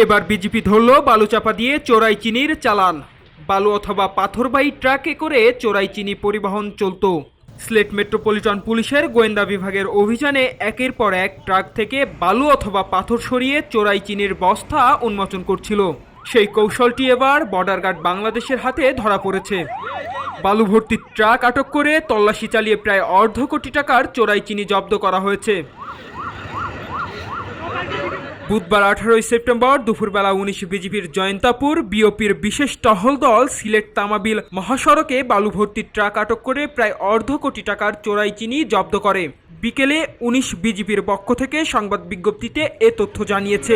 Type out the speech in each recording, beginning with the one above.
এবার বিজেপি ধরল বালু চাপা দিয়ে চোরাই চিনির চালান। বালু অথবা পাথরবাহী ট্রাকে করে চোরাই চিনি পরিবহন চলত। সিলেট মেট্রোপলিটন পুলিশের গোয়েন্দা বিভাগের অভিযানে একের পর এক ট্রাক থেকে বালু অথবা পাথর সরিয়ে চোরাই চিনির বস্তা উন্মোচন করছিল। সেই কৌশলটি এবার বর্ডার গার্ড বাংলাদেশের হাতে ধরা পড়েছে। বালু ভর্তি ট্রাক আটক করে তল্লাশি চালিয়ে প্রায় অর্ধ কোটি টাকার চোরাই চিনি জব্দ করা হয়েছে। বুধবার 18 সেপ্টেম্বর দুপুরবেলা 19 বিজিবির জয়ন্তাপুর বিওপির বিশেষ টহল দল সিলেট তামাবিল মহাসড়কে বালু ভর্তি ট্রাক আটক করে প্রায় অর্ধ কোটি টাকার চোরাই চিনি জব্দ করে। বিকেলে 19 বিজিবির পক্ষ থেকে সংবাদ বিজ্ঞপ্তিতে এ তথ্য জানিয়েছে।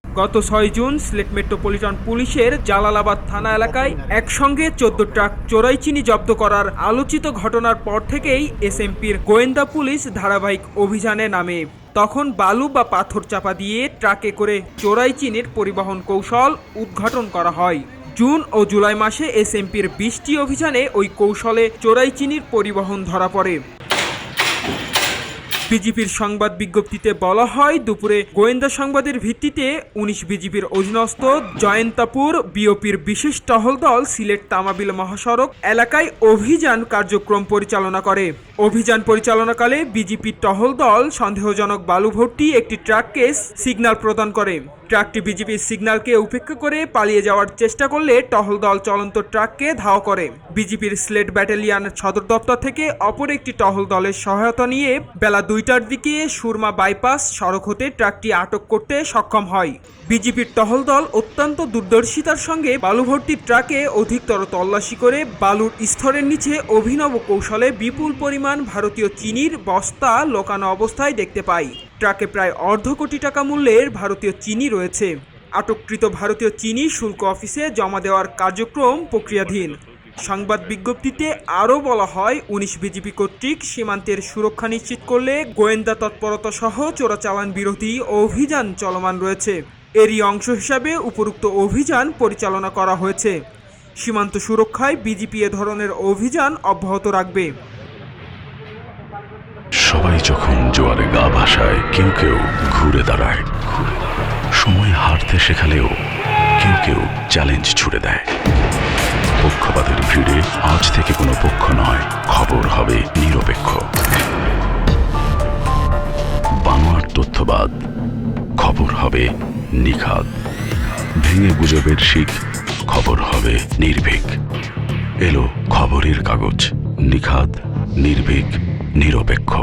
গত 6 জুন সিলেট মেট্রোপলিটন পুলিশের জালালাবাদ থানা এলাকায় একসঙ্গে 14 ট্রাক চোরাই চিনি জব্দ করার আলোচিত ঘটনার পর থেকেই এসএমপির গোয়েন্দা পুলিশ ধারাবাহিক অভিযানে নামে। তখন বালু বা পাথর চাপা দিয়ে ট্রাকে করে চোরাই চিনির পরিবহন কৌশল উদ্ঘাটন করা হয়। জুন ও জুলাই মাসে এসএমপির 20টি অভিযানে ওই কৌশলে চোরাই চিনির পরিবহন ধরা পড়ে। বিজিবির সংবাদ বিজ্ঞপ্তিতে বলা হয়, দুপুরে গোয়েন্দা সংবাদের ভিত্তিতে 19 বিজিবির অধীনস্থ জয়ন্তাপুর বিওপির বিশেষ টহল দল সিলেট তামাবিল মহাসড়ক এলাকায় অভিযান কার্যক্রম পরিচালনা করে। অভিযান পরিচালনাকালে বিজিবির টহল দল সন্দেহজনক বালু ভর্তি একটি ট্রাককে সিগন্যাল প্রদান করে। ট্রাকটি বিজিবির সিগন্যালকে উপেক্ষা করে পালিয়ে যাওয়ার চেষ্টা করলে টহল দল চলন্ত ট্রাককে ধাওয়া করে। বিজিবির সিলেট ব্যাটালিয়ন সদর দপ্তর থেকে অপর একটি টহল দলের সহায়তা নিয়ে বেলা 2টার দিকে সুরমা বাইপাস সড়ক হতে ট্রাকটি আটক করতে সক্ষম হয়। বিজিবির টহল দল অত্যন্ত দূরদর্শিতার সঙ্গে বালু ভর্তি ট্রাকে অধিকতর তল্লাশি করে বালুর স্তরের নিচে অভিনব কৌশলে বিপুল পরিমাণ ভারতীয় চিনির বস্তা লোকানো অবস্থায় দেখতে পায়। ট্রাকে প্রায় অর্ধ কোটি টাকা মূল্যের ভারতীয় চিনি রয়েছে। আটককৃত ভারতীয় চিনি শুল্ক অফিসে জমা দেওয়ার কার্যক্রম প্রক্রিয়াধীন। সংবাদ বিজ্ঞপ্তিতে আরও বলা হয়, 19 বিজিবি কর্তৃক সীমান্তের সুরক্ষা নিশ্চিত করলে গোয়েন্দা তৎপরতা সহ চোরাচালান বিরোধী অভিযান চলমান রয়েছে। এরই অংশ হিসাবে উপরোক্ত অভিযান পরিচালনা করা হয়েছে। সীমান্ত সুরক্ষায় বিজিবি এ ধরনের অভিযান অব্যাহত রাখবে। সবাই যখন জোয়ারে গা ভাসায়, কেউ কেউ ঘুরে দাঁড়ায়। সময় হারতে শেখালেও কেউ কেউ চ্যালেঞ্জ ছুড়ে দেয়। পক্ষপাতের ভিড়ে আজ থেকে কোনো পক্ষ নয়, খবর হবে নিরপেক্ষ। বানোয়ার তথ্যবাদ, খবর হবে নিখাদ। ভেঙে গুজবের শিখ, খবর হবে নির্ভীক। এলো খবরের কাগজ, নিখাদ, নির্ভীক, নিরপেক্ষ।